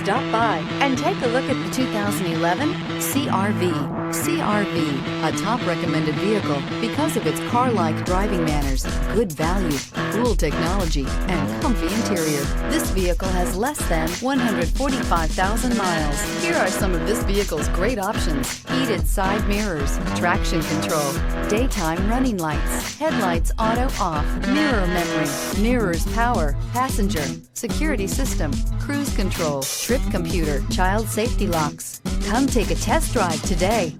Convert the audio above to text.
Stop by and take a look at the 2011 CR-V. CR-V, a top recommended vehicle because of its car-like driving manners, good value, cool technology, and comfy interior. This vehicle has less than 145,000 miles. Here are some of this vehicle's great options: heated side mirrors, traction control, daytime running lights, headlights auto off, mirror memory, mirrors power, passenger, security system, cruise control, trip computer, child safety locks. Come take a test drive today.